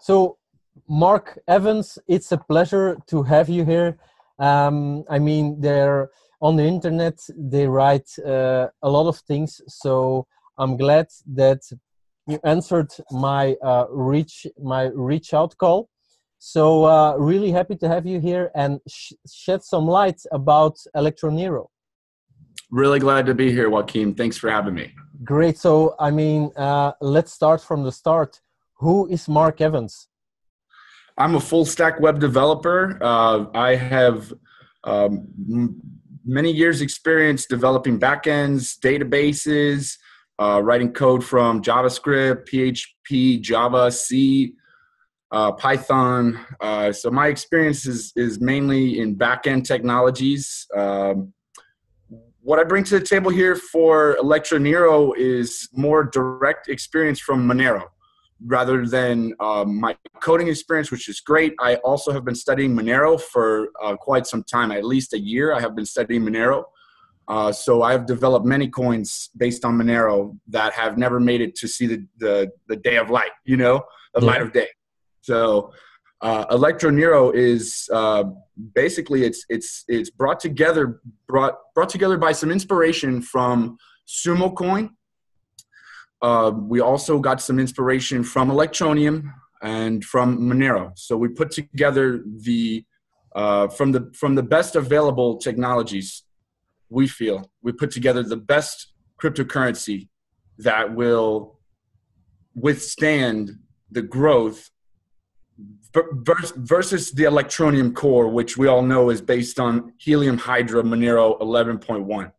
So, Mark Evans, it's a pleasure to have you here. I mean, they're on the internet, they write a lot of things. So I'm glad that you answered my reach out call. So really happy to have you here and shed some light about Electronero. Really glad to be here, Joaquin. Thanks for having me. Great. So, I mean, let's start from the start. Who is Mark Evans? I'm a full stack web developer. I have many years experience developing backends, databases, writing code from JavaScript, PHP, Java, C, Python. So my experience is mainly in backend technologies. What I bring to the table here for Electronero is more direct experience from Nero rather than my coding experience, which is great. I also have been studying Nero for quite some time, at least a year. I have been studying Nero. So I have developed many coins based on Nero that have never made it to see the day of light, you know, the light of day. So Electronero is basically it's brought together by some inspiration from Sumo Coin. We also got some inspiration from Electroneum and from Nero. So we put together from the best available technologies. We put together the best cryptocurrency that will withstand the growth versus the Electroneum core, which we all know is based on Helium Hydra Monero 11.1.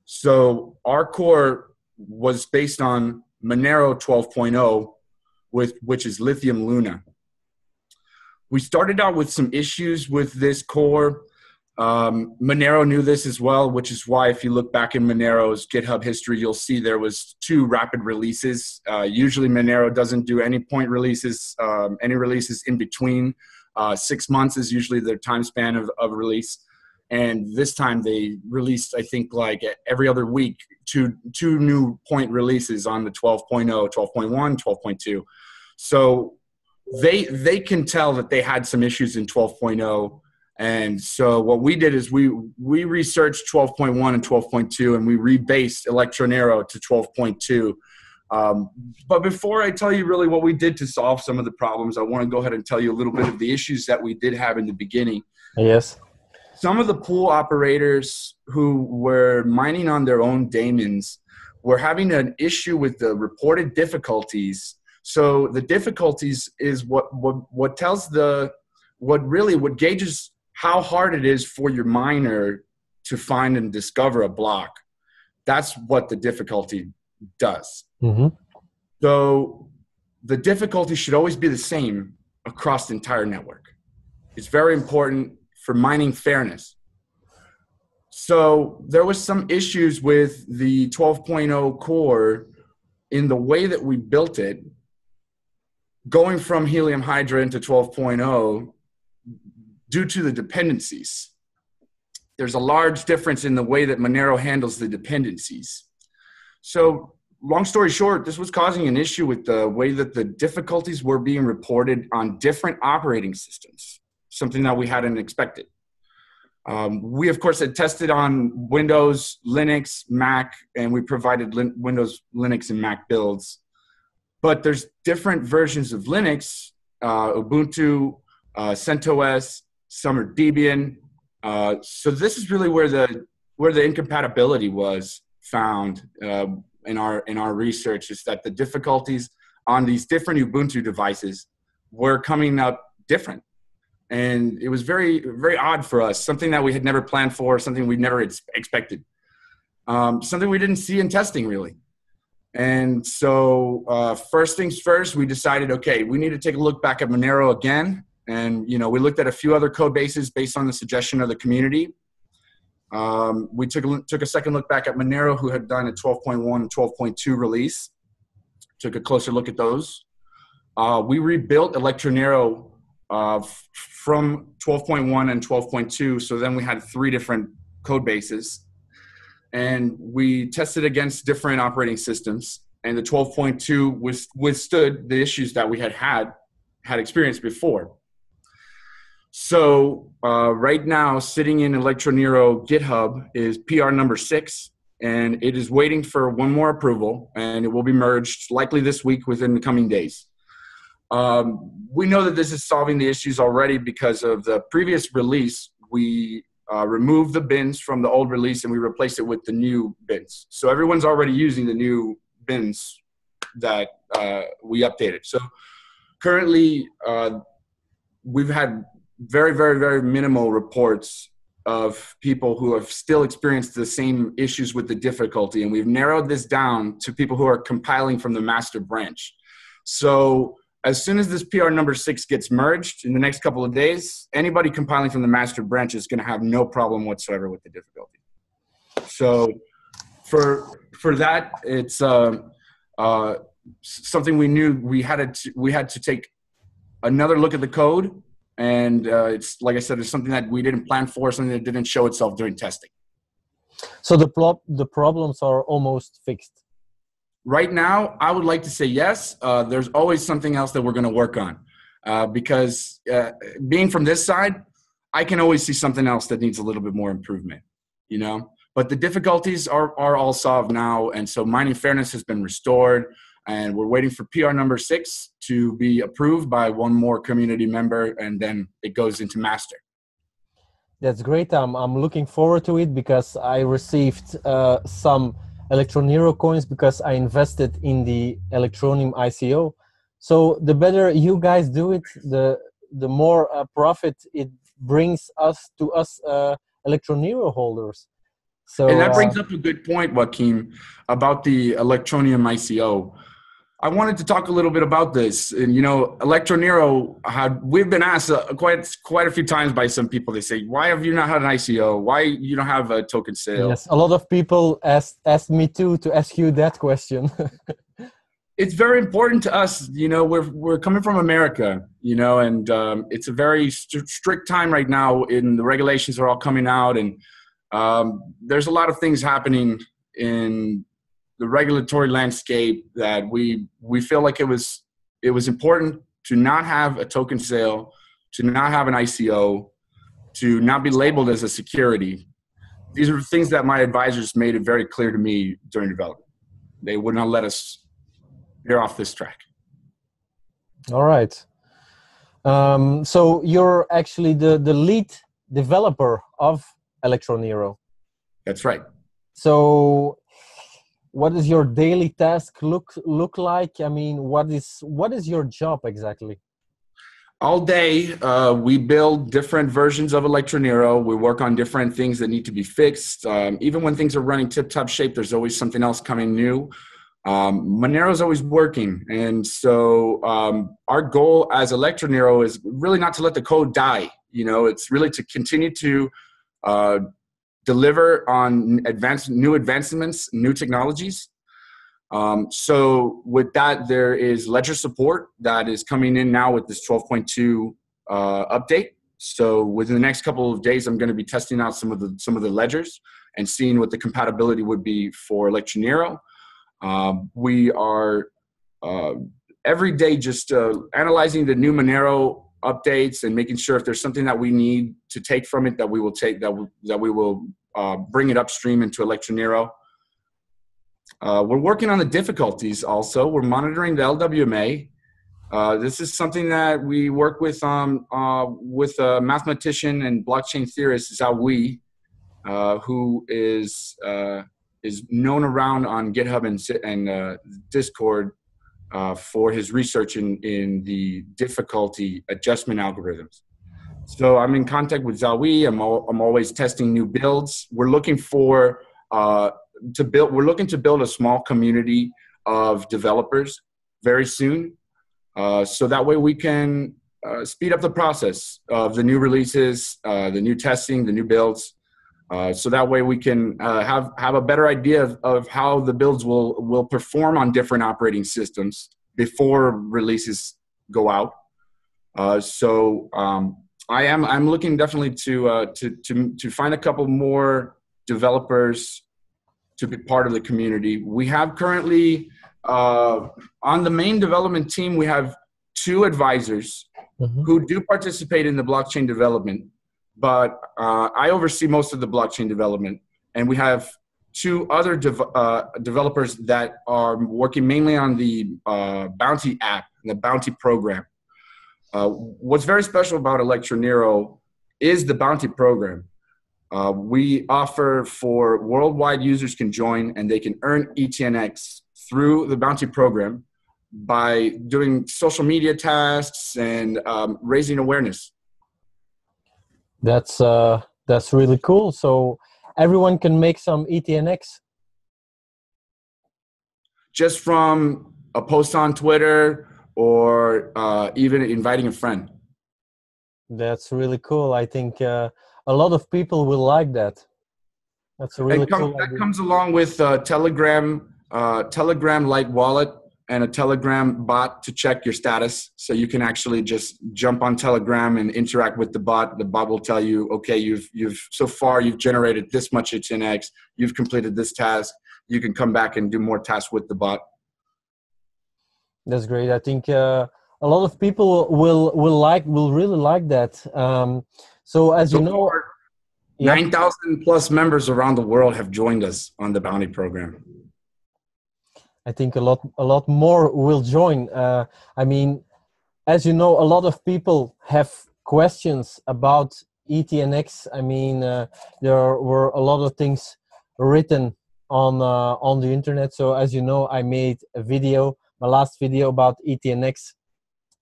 So our core was based on Monero 12.0, which is Lithium Luna. We started out with some issues with this core. Monero knew this as well, which is why if you look back in Monero's GitHub history, you'll see there was 2 rapid releases. Usually Monero doesn't do any point releases, any releases in between. 6 months is usually their time span of release. And this time they released, I think, like every other week, two new point releases on the 12.0, 12.1, 12.2. So they can tell that they had some issues in 12.0. And so what we did is we researched 12.1 and 12.2, and we rebased Electronero to 12.2. But before I tell you really what we did to solve some of the problems, I want to go ahead and tell you a little bit of the issues that we did have in the beginning. Yes. Some of the pool operators who were mining on their own daemons were having an issue with the reported difficulties. So the difficulties is what gauges how hard it is for your miner to find and discover a block. That's what the difficulty does. Mm-hmm. So the difficulty should always be the same across the entire network. It's very important for mining fairness. So there was some issues with the 12.0 core in the way that we built it, going from Helium Hydra into 12.0 due to the dependencies. There's a large difference in the way that Monero handles the dependencies. So long story short, this was causing an issue with the way that the difficulties were being reported on different operating systems, something that we hadn't expected. We, of course, had tested on Windows, Linux, Mac, and we provided Windows, Linux, and Mac builds. But there's different versions of Linux, Ubuntu, CentOS, some are Debian. So this is really where the incompatibility was found in our research, is that the difficulties on these different Ubuntu devices were coming up different. And it was very, very odd for us, something that we had never planned for, something we never expected, something we didn't see in testing really. And so first things first, we decided, okay, we need to take a look back at Monero again. And, you know, we looked at a few other code bases based on the suggestion of the community. We took a second look back at Monero, who had done a 12.1 and 12.2 release. Took a closer look at those. We rebuilt Electronero from 12.1 and 12.2. So then we had 3 different code bases. And we tested against different operating systems. And the 12.2 withstood the issues that we had. had experienced before. So right now, sitting in Electronero GitHub is PR number 6, and it is waiting for one more approval, and it will be merged likely this week within the coming days. We know that this is solving the issues already because of the previous release. We removed the bins from the old release and we replaced it with the new bins. So everyone's already using the new bins that we updated. So currently, we've had very, very, very minimal reports of people who have still experienced the same issues with the difficulty. And we've narrowed this down to people who are compiling from the master branch. So as soon as this PR number 6 gets merged in the next couple of days, anybody compiling from the master branch is going to have no problem whatsoever with the difficulty. So for that, it's something we knew we had to take another look at the code. And it's, like I said, it's something that we didn't plan for, something that didn't show itself during testing. So the problems are almost fixed. Right now, I would like to say yes. There's always something else that we're going to work on because being from this side, I can always see something else that needs a little bit more improvement, you know. But the difficulties are all solved now, and so mining fairness has been restored, and we're waiting for PR number 6 to be approved by one more community member, and then it goes into master. That's great. I'm looking forward to it because I received some Electronero coins because I invested in the Electroneum ICO. So the better you guys do it, the more profit it brings us Electronero holders. So, and that brings up a good point, Joaquin, about the Electroneum ICO. I wanted to talk a little bit about this. And, you know, Electronero, we've been asked quite a few times by some people. They say, why have you not had an ICO? Why you don't have a token sale? Yes, a lot of people asked me too to ask you that question. It's very important to us. You know, we're coming from America, you know, and it's a very strict time right now. The regulations are all coming out, and there's a lot of things happening in the regulatory landscape that we feel like it was important to not have a token sale, to not have an ICO, to not be labeled as a security. These are things that my advisors made it very clear to me during development. They would not let us veer off this track. All right. So you're actually the lead developer of Electronero. That's right. So what does your daily task look like? I mean, what is your job exactly? All day, we build different versions of Electronero. We work on different things that need to be fixed. Even when things are running tip-top shape, there's always something else coming new. Monero is always working. And so our goal as Electronero is really not to let the code die. You know, it's really to continue to deliver on new advancements, new technologies. So with that, there is ledger support that is coming in now with this 12.2 update. So within the next couple of days, I'm going to be testing out some of the ledgers and seeing what the compatibility would be for Electronero. We are every day just analyzing the new Monero updates and making sure if there's something that we need to take from it that we will take, that we will bring it upstream into Electronero. We're working on the difficulties also. We're monitoring the LWMA. This is something that we work with a mathematician and blockchain theorist, Zhao Wei, who is known around on GitHub and Discord for his research in the difficulty adjustment algorithms. So I'm in contact with Zhao Wei. I'm always testing new builds. We're looking to build a small community of developers very soon. So that way we can speed up the process of the new releases, the new testing, the new builds. So that way we can have a better idea of how the builds will perform on different operating systems before releases go out. I'm looking definitely to find a couple more developers to be part of the community. We have currently on the main development team, we have two advisors who do participate in the blockchain development, but I oversee most of the blockchain development. And we have two other developers that are working mainly on the Bounty app and the Bounty program. What's very special about Electronero is the Bounty program. We offer for worldwide users can join, and they can earn ETNX through the Bounty program by doing social media tasks and raising awareness. That's really cool. So everyone can make some ETNX? Just from a post on Twitter or even inviting a friend. That's really cool. I think a lot of people will like that. That's a really cool idea. That comes along with Telegram Lite wallet and a Telegram bot to check your status. So you can actually just jump on Telegram and interact with the bot. The bot will tell you, okay, so far you've generated this much ETNX, you've completed this task. You can come back and do more tasks with the bot. That's great. I think a lot of people will really like that. So as you know, 9,000 plus members around the world have joined us on the Bounty program. I think a lot more will join. I mean, as you know, a lot of people have questions about ETNX. I mean, there were a lot of things written on the internet. So as you know, I made a video, my last video about ETNX.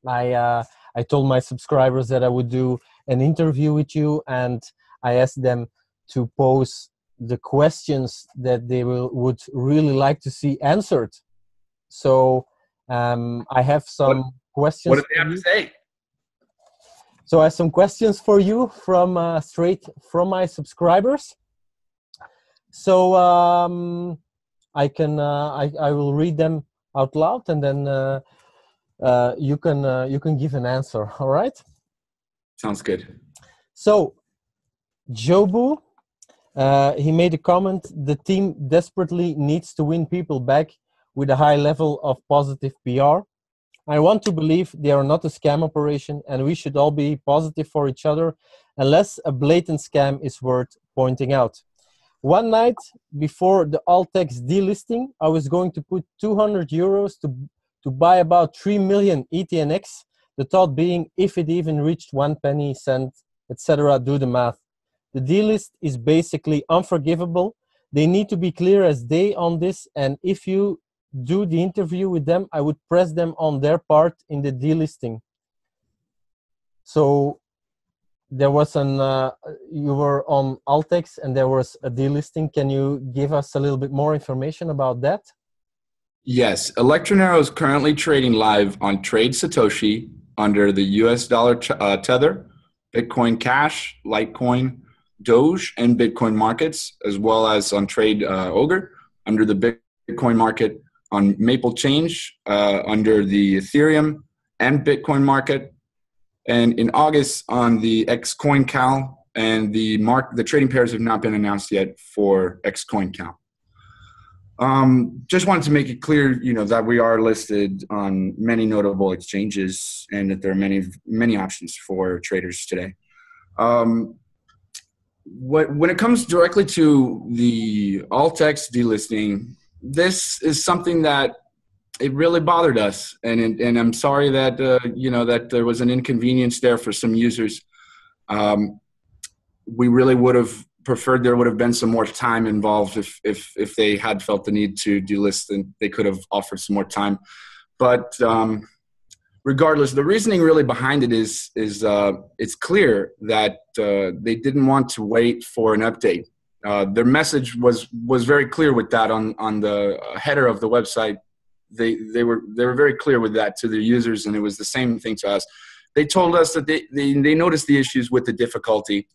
I told my subscribers that I would do an interview with you, and I asked them to pose the questions that they would really like to see answered. So I have some questions. What do they have to say? So I have some questions for you from straight from my subscribers. So I will read them out loud, and then you can give an answer. All right? Sounds good. So Jobu, he made a comment: the team desperately needs to win people back with a high level of positive PR. I want to believe they are not a scam operation, and we should all be positive for each other, unless a blatant scam is worth pointing out. One night before the Altex delisting, I was going to put 200 euros to buy about 3 million ETNX, the thought being if it even reached 1 penny, cent, etc., do the math. The delist is basically unforgivable. They need to be clear as day on this, and if you do the interview with them, I would press them on their part in the delisting. So there was you were on Altex and there was a delisting. Can you give us a little bit more information about that? Yes, Electronero is currently trading live on Trade Satoshi under the US dollar Tether, Bitcoin Cash, Litecoin, Doge, and Bitcoin markets, as well as on Trade Ogre under the Bitcoin market, on Maple Change under the Ethereum and Bitcoin market, and in August on the XCoinCal, and the trading pairs have not been announced yet for XCoinCal. Just wanted to make it clear, that we are listed on many notable exchanges and that there are many options for traders today. When it comes directly to the Altex delisting, this is something that it really bothered us, and I'm sorry that that there was an inconvenience there for some users. We really would have preferred there would have been some more time involved if they had felt the need to delist, and they could have offered some more time. But regardless, the reasoning really behind it is it's clear that they didn't want to wait for an update. Their message was very clear with that on the header of the website. They were very clear with that to their users, and it was the same thing to us. They told us that they noticed the issues with the difficulty,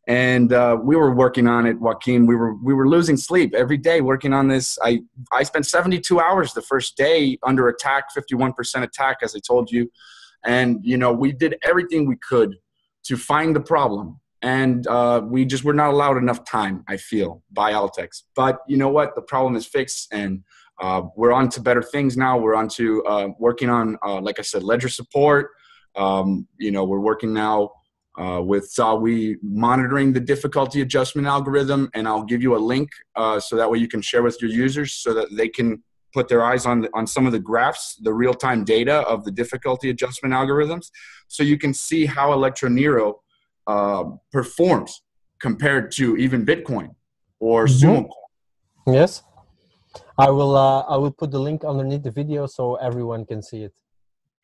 and we were working on it, Joaquin. We were losing sleep every day working on this. I spent 72 hours the first day under attack, 51% attack, as I told you, and we did everything we could to find the problem. And we just were not allowed enough time, I feel, by Altex. But you know what? The problem is fixed, and We're on to better things now. We're on to working on, like I said, ledger support. We're working now with Zawi monitoring the difficulty adjustment algorithm, and I'll give you a link so that way you can share with your users so that they can put their eyes on some of the graphs, the real-time data of the difficulty adjustment algorithms, so you can see how Electronero performs compared to even Bitcoin or Sumo Coin. Yes, I will put the link underneath the video so everyone can see it.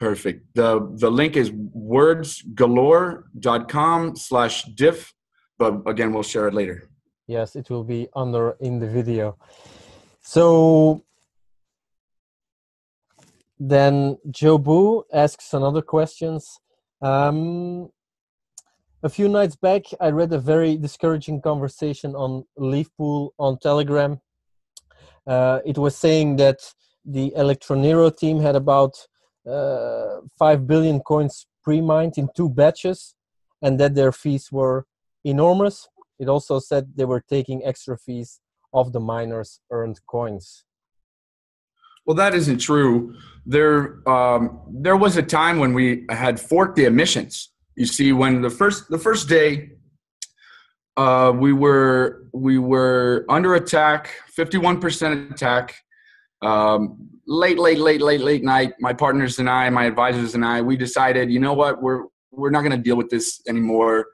Perfect. The link is wordsgalore.com/diff, but again, we'll share it later. Yes, it will be in the video. So then Joe Boo asks another questions. A few nights back, I read a very discouraging conversation on Leafpool on Telegram. It was saying that the Electronero team had about 5 billion coins pre-mined in 2 batches, and that their fees were enormous. It also said they were taking extra fees of the miners' earned coins. Well, that isn't true. There was a time when we had forked the emissions. You see, when the first day we were under attack, 51% attack. Late night, my partners and I, my advisors and I, we decided, you know what, we're not going to deal with this anymore.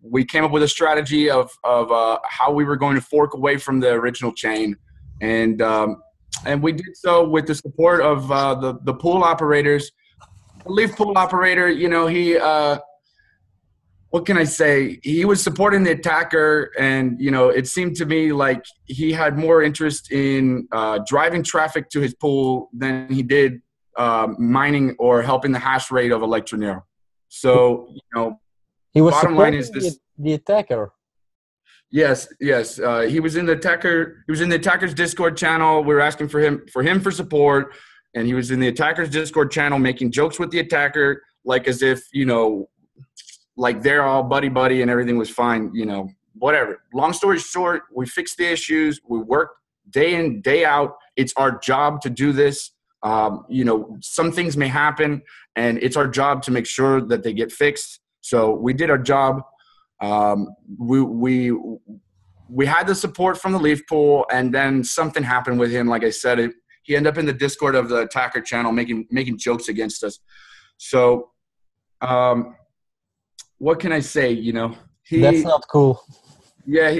We came up with a strategy of how we were going to fork away from the original chain, and we did so with the support of the pool operators. The Leaf pool operator, you know, he what can I say? He was supporting the attacker, and you know, it seemed to me like he had more interest in driving traffic to his pool than he did mining or helping the hash rate of Electronero. So, you know, he was bottom line is this: the attacker. Yes. He was in the attacker. He was in the attacker's Discord channel. We were asking for him for support, and he was in the attacker's Discord channel making jokes with the attacker, like as if, you know, like they're all buddy and everything was fine, you know, whatever. Long story short, we fixed the issues. We worked day in, day out. It's our job to do this. You know, some things may happen, and it's our job to make sure that they get fixed. So we did our job. We had the support from the Leaf pool, and then something happened with him. Like I said, he ended up in the Discord of the attacker channel making jokes against us. So, what can I say? You know, that's not cool. Yeah.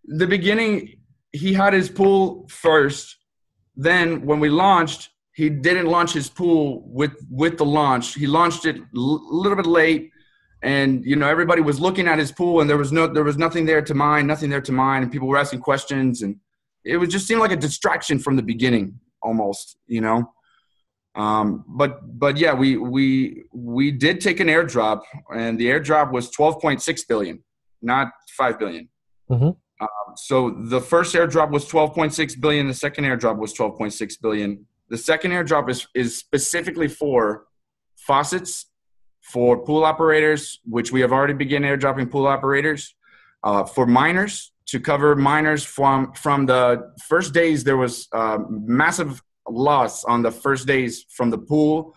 The beginning, he had his pool first. Then when we launched, he didn't launch his pool with the launch. He launched it a little bit late, and you know, everybody was looking at his pool, and there was nothing there to mine, and people were asking questions, and it was just seemed like a distraction from the beginning, almost, you know. But yeah, we did take an airdrop, and the airdrop was 12.6 billion, not 5 billion. Mm-hmm. So the first airdrop was 12.6 billion. The second airdrop was 12.6 billion. The second airdrop is specifically for faucets, for pool operators, which we have already begun airdropping pool operators, for miners, to cover miners from the first days. There was massive loss on the first days from the pool.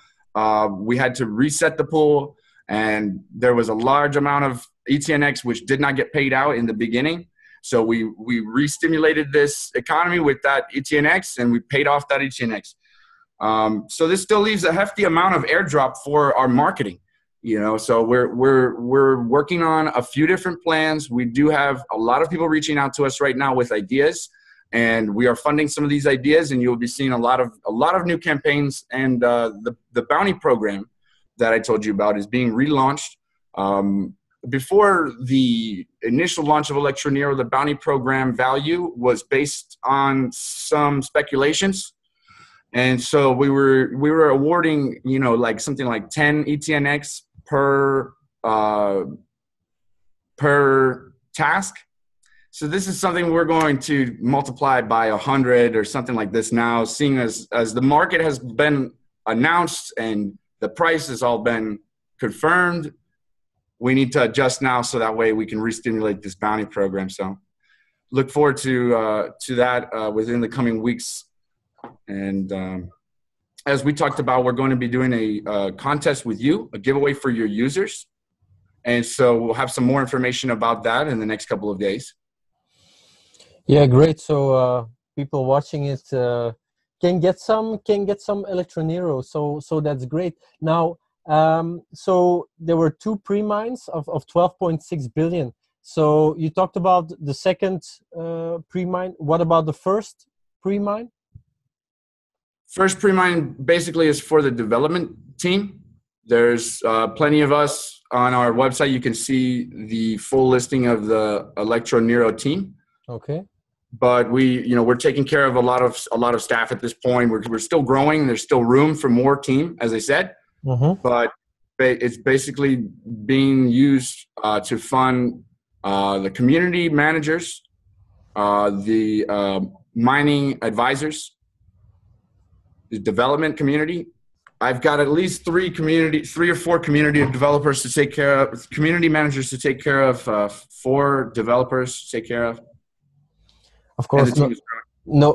We had to reset the pool, and there was a large amount of ETNX which did not get paid out in the beginning. So we re-stimulated this economy with that ETNX, and we paid off that ETNX. So this still leaves a hefty amount of airdrop for our marketing, you know. So we're working on a few different plans. We do have a lot of people reaching out to us right now with ideas, and we are funding some of these ideas, and you'll be seeing a lot of new campaigns. And the bounty program that I told you about is being relaunched. Before the initial launch of Electronero, the bounty program value was based on some speculations. And so we were awarding, you know, like something like 10 ETNX per task. So this is something we're going to multiply by 100 or something like this now, seeing as the market has been announced and the price has all been confirmed. We need to adjust now so that way we can re-stimulate this bounty program. So look forward to that within the coming weeks. And as we talked about, we're going to be doing a contest with you, a giveaway for your users. And so we'll have some more information about that in the next couple of days. Yeah, great. So people watching it can get some Electronero. So that's great. Now, so there were two pre-mines of 12.6 billion. So you talked about the second pre-mine. What about the first pre-mine? First pre-mine basically is for the development team. There's plenty of us on our website. You can see the full listing of the Electronero team. Okay. But we're taking care of a lot of staff at this point. We're still growing. There's still room for more team, as I said. Mm-hmm. But it's basically being used to fund the community managers, the mining advisors, the development community. I've got at least three or four community developers to take care of, community managers to take care of, 4 developers to take care of. Of course, no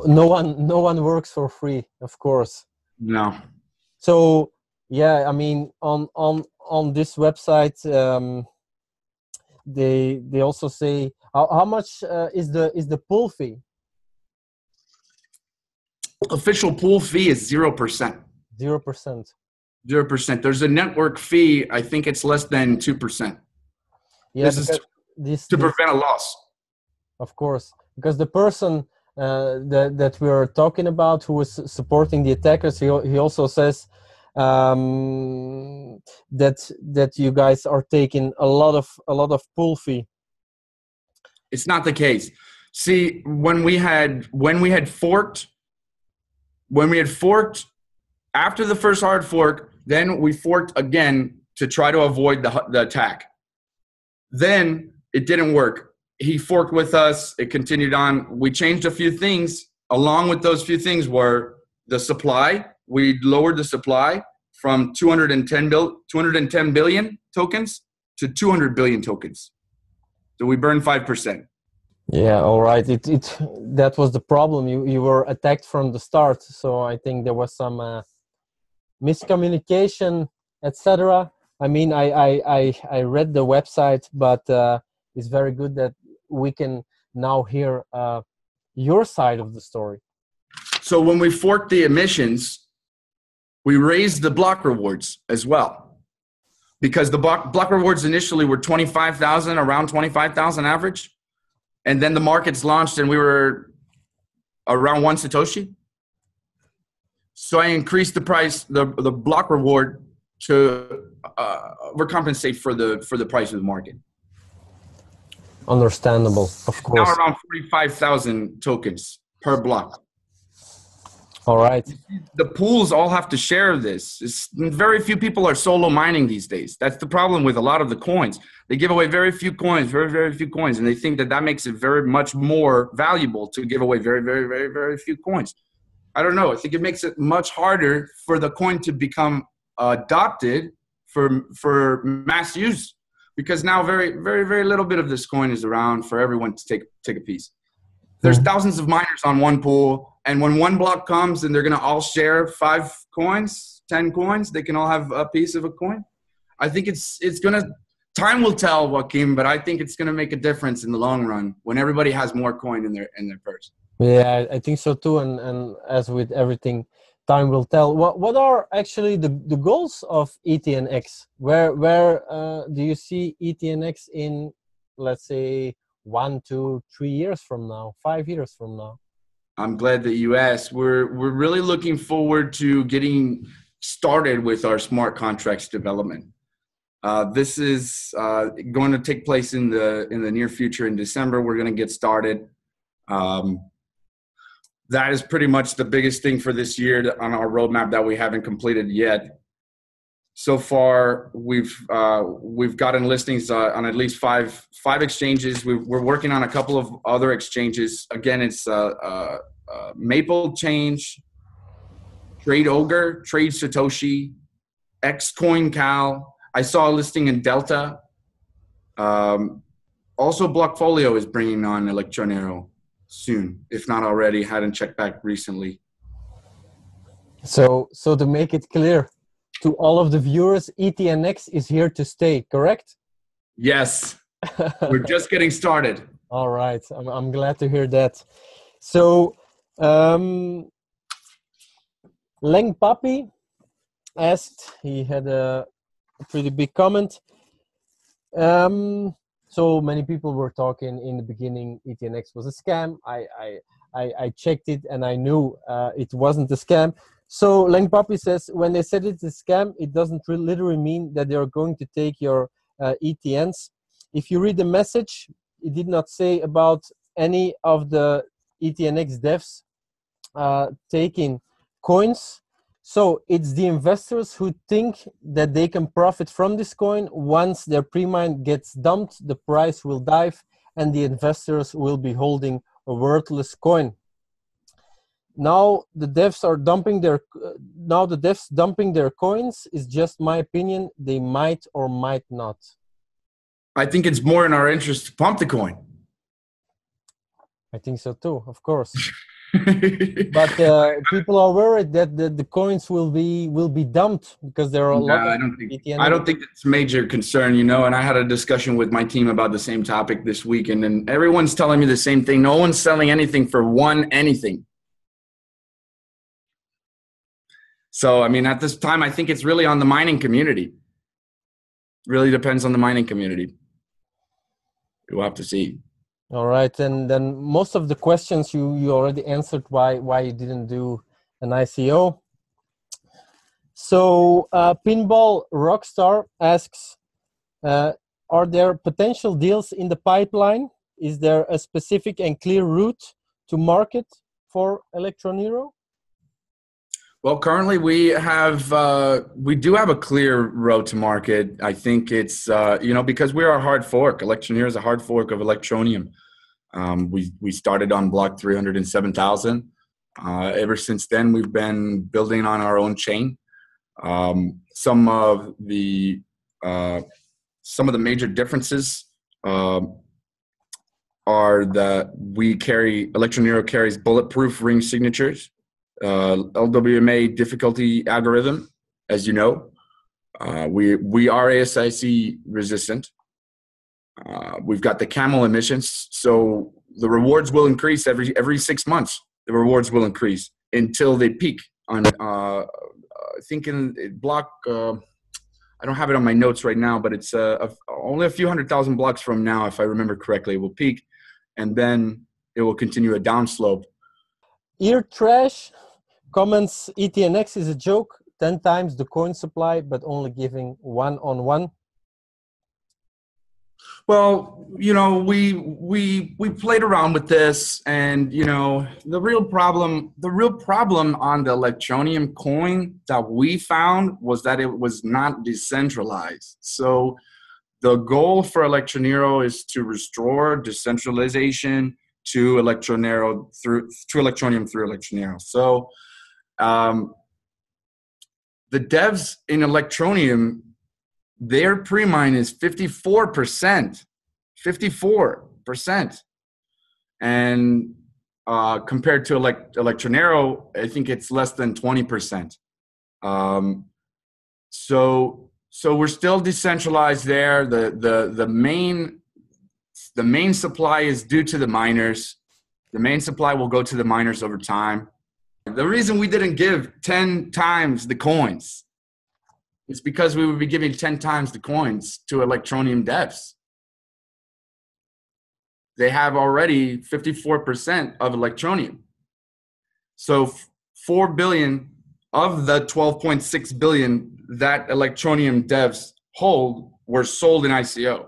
one works for free, of course. No. So yeah, I mean, on this website, they also say how much is the pool fee? Official pool fee is 0%. 0%. 0%. There's a network fee. I think it's less than 2%. Yeah, this is to prevent a loss. Of course, because the person that we are talking about, who is supporting the attackers, he also says that you guys are taking a lot of pool fee. It's not the case. See, when we had forked after the first hard fork, then we forked again to try to avoid the attack. Then it didn't work. He forked with us. It continued on. We changed a few things. Along with those few things were the supply. We lowered the supply from 210 billion tokens to 200 billion tokens. So we burned 5%. Yeah, all right. That was the problem. You were attacked from the start. So I think there was some miscommunication, etc. I mean, I read the website, but it's very good that we can now hear your side of the story. So when we forked the emissions, we raised the block rewards as well, because the block rewards initially were 25,000, around 25,000 average. And then the markets launched and we were around 1 Satoshi. So I increased the price, the block reward, to overcompensate for the price of the market. Understandable, of course. Now around 45,000 tokens per block. All right. The pools all have to share this. Very few people are solo mining these days. That's the problem with a lot of the coins. They give away very few coins, very few coins, and they think that makes it very much more valuable to give away very few coins. I don't know. I think it makes it much harder for the coin to become adopted for mass use, because now very little bit of this coin is around for everyone to take a piece. There's thousands of miners on one pool, and when one block comes and they're going to all share 5 coins, 10 coins, they can all have a piece of a coin. I think it's going to, time will tell, Joaquin, but I think it's going to make a difference in the long run when everybody has more coin in their purse. Yeah, I think so too. And as with everything, time will tell. What are actually the goals of ETNX? Where do you see ETNX in, let's say, 1, 2, 3 years from now, 5 years from now? I'm glad that you asked. We're really looking forward to getting started with our smart contracts development. This is going to take place in the near future. In December, we're going to get started. That is pretty much the biggest thing for this year on our roadmap that we haven't completed yet. So far, we've gotten listings on at least five exchanges. We're working on a couple of other exchanges. Again, it's Maple Change, Trade Ogre, Trade Satoshi, Xcoin Cal. I saw a listing in Delta. Also, Blockfolio is bringing on Electronero soon, if not already. Hadn't checked back recently. So to make it clear to all of the viewers, ETNX is here to stay, correct? Yes, we're just getting started. All right, I'm glad to hear that. So, Leng Papi asked, he had a pretty big comment. So many people were talking in the beginning ETNX was a scam. I checked it and I knew it wasn't a scam. So Leng Papi says, when they said it's a scam, it doesn't literally mean that they're going to take your ETNs. If you read the message, it did not say about any of the ETNX devs taking coins. So it's the investors who think that they can profit from this coin. Once their pre-mine gets dumped, the price will dive and the investors will be holding a worthless coin. Now the devs are dumping their coins is just my opinion. They might or might not. I think it's more in our interest to pump the coin. I think so too, of course. But people are worried that the coins will be dumped because there are a lot of I don't think it's a major concern, you know, and I had a discussion with my team about the same topic this week, and everyone's telling me the same thing. No one's selling anything for anything. So, I mean, at this time, I think it's really on the mining community. Really depends on the mining community. We'll have to see. All right, and then most of the questions you already answered why you didn't do an ICO. So Pinball Rockstar asks, are there potential deals in the pipeline? Is there a specific and clear route to market for Electronero? Well, currently we do have a clear road to market. I think it's, you know, because we're a hard fork. Electronero is a hard fork of Electroneum. We started on block 307,000. Ever since then, we've been building on our own chain. Some of the major differences are that Electronero carries bulletproof ring signatures. LWMA difficulty algorithm, as you know. We are ASIC resistant. We've got the camel emissions, so the rewards will increase every 6 months. The rewards will increase until they peak on I think in block I don't have it on my notes right now, but it's only a few 100,000 blocks from now, if I remember correctly, it will peak, and then it will continue a downslope. Ear Trash comments, ETNX is a joke, 10 times the coin supply, but only giving 1-on-1. Well, you know, we played around with this, and you know, the real problem on the Electroneum coin that we found was that it was not decentralized. So the goal for Electronero is to restore decentralization to Electronero through Electroneum through Electronero. So the devs in Electroneum, their pre-mine is 54%, 54%. And compared to Electronero, I think it's less than 20%. So we're still decentralized there. The main supply is due to the miners. The main supply will go to the miners over time. The reason we didn't give 10 times the coins is because we would be giving 10 times the coins to Electroneum devs. They have already 54% of Electroneum. So 4 billion of the 12.6 billion that Electroneum devs hold were sold in ICO.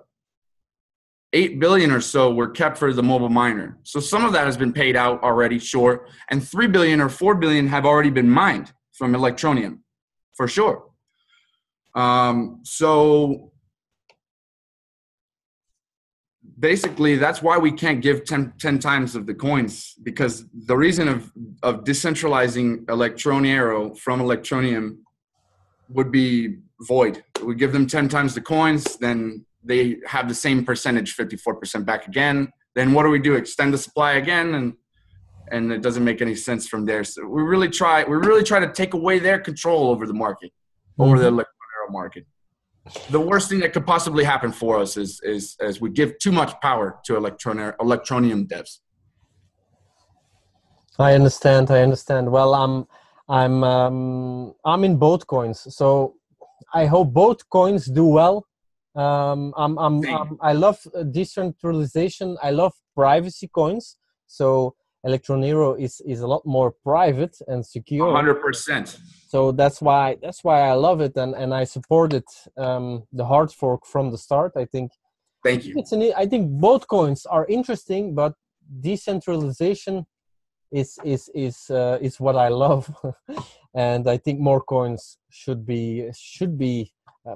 8 billion or so were kept for the mobile miner. So some of that has been paid out already, sure. And 3 billion or 4 billion have already been mined from Electroneum, for sure. So basically, that's why we can't give 10 times of the coins, because the reason of decentralizing Electronero from Electroneum would be void. We give them 10 times the coins, then they have the same percentage, 54% back again. Then what do we do? Extend the supply again, and it doesn't make any sense from there. So we really try to take away their control over the market, over the Electronero market. The worst thing that could possibly happen for us is we give too much power to Electroneum devs. I understand. Well, I'm in both coins, so I hope both coins do well. I love decentralization. I love privacy coins. So Electronero is a lot more private and secure. 100%. So that's why I love it, and I supported the hard fork from the start. I think. Thank you. I think both coins are interesting, but decentralization is what I love, and I think more coins should be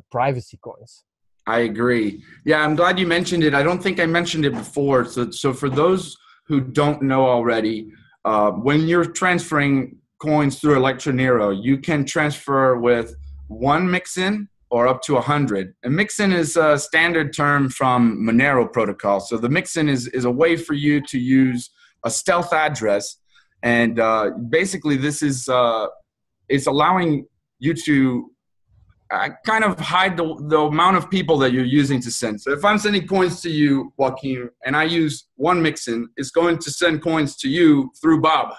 privacy coins. I agree. Yeah, I'm glad you mentioned it. I don't think I mentioned it before. So for those who don't know already, when you're transferring coins through Electronero, you can transfer with 1 mixin or up to 100. And mixin is a standard term from Nero protocol. So the mixin is a way for you to use a stealth address. And basically this is it's allowing you to kind of hide the amount of people that you're using to send. So if I'm sending coins to you, Joaquin, and I use 1 mixin, it's going to send coins to you through Bob.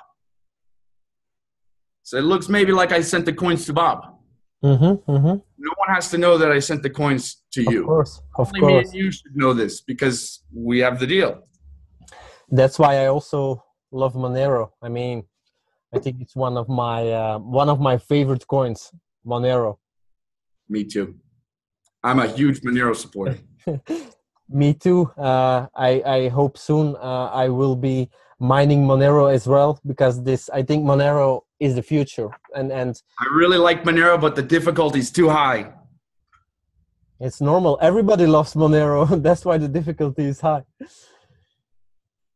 So it looks maybe like I sent the coins to Bob. No one has to know that I sent the coins to you. Of course. Me and you should know this because we have the deal. That's why I also love Monero. I mean, I think it's one of my favorite coins, Monero. Me too. I'm a huge Monero supporter. Me too. I hope soon I will be mining Monero as well, because I think Monero is the future. And I really like Monero, but the difficulty is too high. It's normal. Everybody loves Monero. That's why the difficulty is high.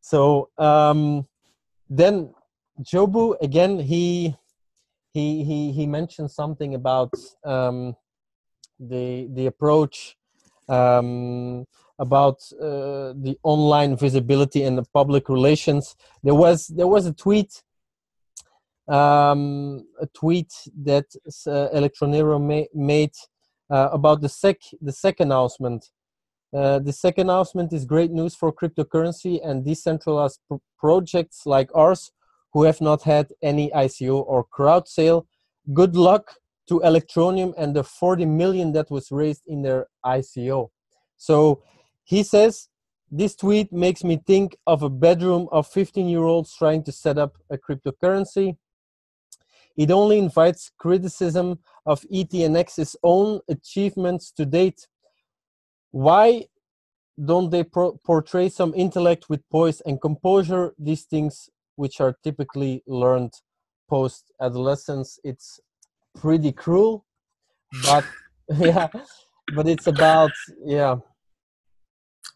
So then Jobu again, he mentioned something about the approach about the online visibility and the public relations. There was a tweet that Electronero made about the SEC announcement. The SEC announcement is great news for cryptocurrency and decentralized projects like ours who have not had any ICO or crowd sale. Good luck to Electroneum and the 40 million that was raised in their ICO. So he says, this tweet makes me think of a bedroom of 15-year-olds trying to set up a cryptocurrency. It only invites criticism of ETNX's own achievements to date. Why don't they portray some intellect with poise and composure, these things which are typically learned post-adolescence? It's pretty cruel, but yeah, but it's about, yeah.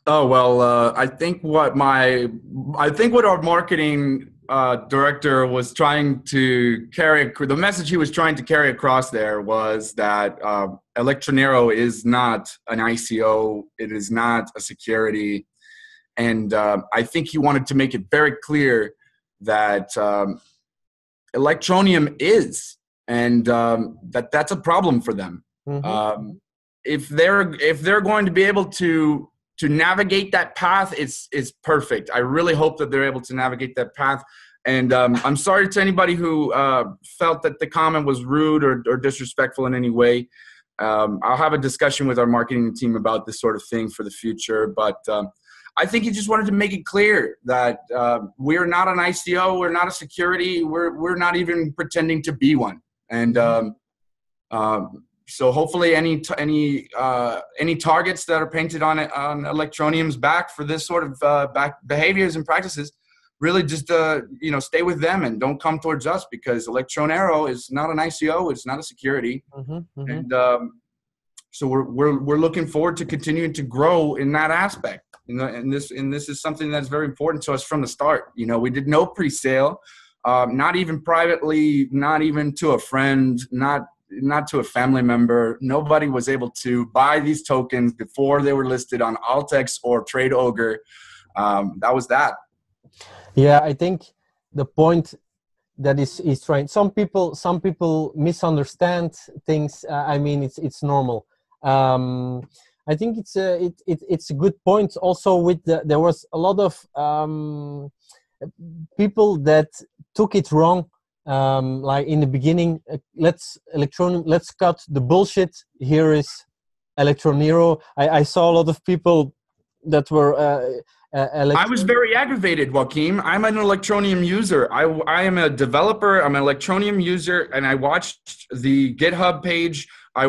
Oh, well, I think what our marketing director was trying to carry, the message he was trying to carry across there was that Electronero is not an ICO, it is not a security, and I think he wanted to make it very clear that Electroneum is, and that's a problem for them. If they're going to be able to navigate that path, it's perfect. I really hope that they're able to navigate that path. And I'm sorry to anybody who felt that the comment was rude or disrespectful in any way. I'll have a discussion with our marketing team about this sort of thing for the future. But I think he just wanted to make it clear that we're not an ICO, we're not a security, we're not even pretending to be one. And so hopefully any targets that are painted on Electroneum's back for this sort of behaviors and practices, really just stay with them and don't come towards us, because Electronero is not an ICO, it's not a security, and so we're looking forward to continuing to grow in that aspect. And this is something that's very important to us from the start. We did no pre-sale, not even privately, not even to a friend, not not to a family member. Nobody was able to buy these tokens before they were listed on Altex or Trade Ogre. That was that. Yeah, I think the point that is trying. Some people misunderstand things. I mean, it's normal. I think it's a good point. Also, with there was a lot of people that took it wrong. Like in the beginning, let's cut the bullshit. Here is Electronero. I saw a lot of people that were. I was very aggravated, Joaquin. I'm an Electroneum user. I am a developer. I'm an Electroneum user, and I watched the GitHub page. I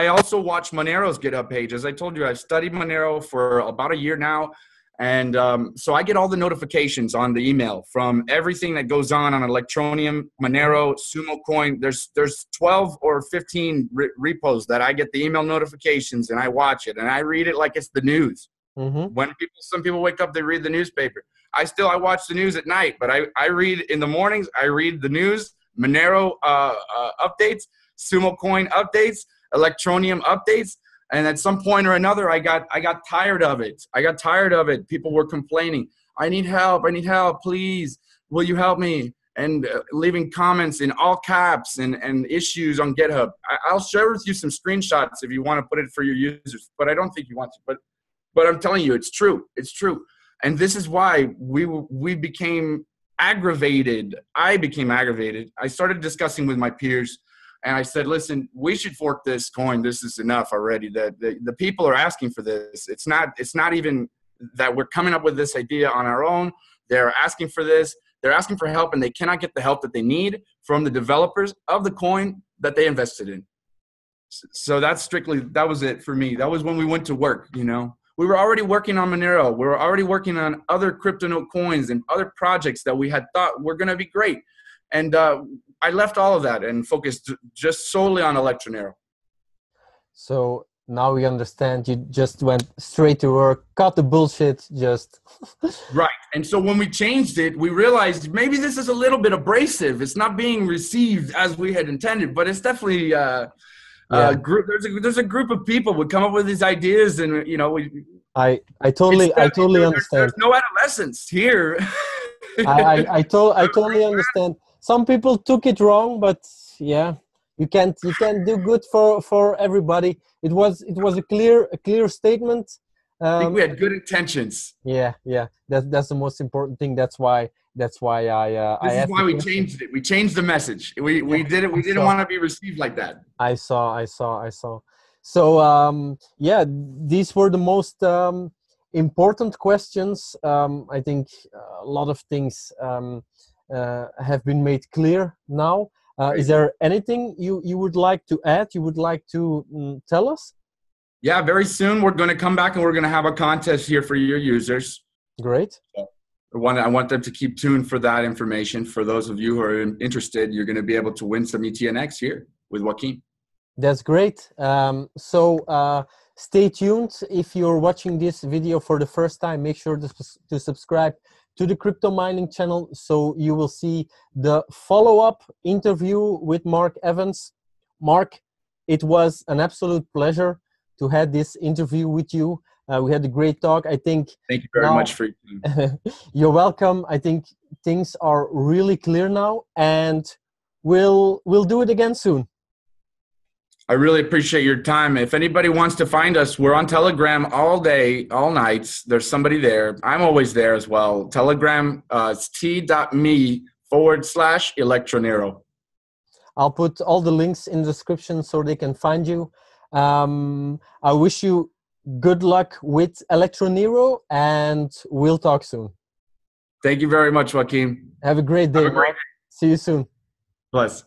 also watched Monero's GitHub page. As I told you, I've studied Monero for about a year now, and so I get all the notifications on the email from everything that goes on Electroneum, Monero, Sumo Coin. There's 12 or 15 repos that I get the email notifications, and I watch it, and I read it like it's the news. When some people wake up, they read the newspaper. I watch the news at night, but I read in the mornings. I read the news, Monero updates, Sumo Coin updates, Electroneum updates, and at some point or another, I got tired of it. People were complaining. I need help. Please, will you help me? And leaving comments in all caps and issues on GitHub. I'll share with you some screenshots if you want to put it for your users, but I don't think you want to. But I'm telling you, it's true. It's true. And this is why we became aggravated. I became aggravated. I started discussing with my peers, and I said, listen, we should fork this coin. This is enough already. The people are asking for this. It's not even that we're coming up with this idea on our own. They're asking for this. They're asking for help, and they cannot get the help that they need from the developers of the coin that they invested in. So that was it for me. That was when we went to work, you know. We were already working on Monero. We were already working on other CryptoNote coins and other projects that we had thought were going to be great. And I left all of that and focused just solely on Electronero. So now we understand. You just went straight to work, cut the bullshit, just... Right. And so when we changed it, we realized maybe this is a little bit abrasive. It's not being received as we had intended, but it's definitely... There's a group of people would come up with these ideas, and you know, I totally understand. There's no adolescence here. I totally understand. Some people took it wrong, but yeah, you can't do good for everybody. It was a clear statement. I think we had good intentions. Yeah, that's the most important thing. That's why we changed it. We changed the message. We did it. We didn't want to be received like that. I saw. So yeah, these were the most important questions. I think a lot of things have been made clear now. Is there anything you would like to add? You would like to tell us? Yeah, very soon we're going to come back and we're going to have a contest here for your users. Great. I want them to keep tuned for that information. For those of you who are interested, you're going to be able to win some ETNX here with Joaquin. That's great. So stay tuned. If you're watching this video for the first time, make sure to subscribe to the Crypto Mining channel so you will see the follow-up interview with Mark Evans. Mark, it was an absolute pleasure to have this interview with you. We had a great talk. I think. Thank you very much for your You're welcome. I think things are really clear now, and we'll do it again soon. I really appreciate your time. If anybody wants to find us, we're on Telegram all day, all nights. There's somebody there. I'm always there as well. Telegram, it's t.me/Electronero. I'll put all the links in the description so they can find you. I wish you good luck with Electronero, and we'll talk soon. Thank you very much, Joaquin. Have a great day. Have a great day. See you soon. Bless.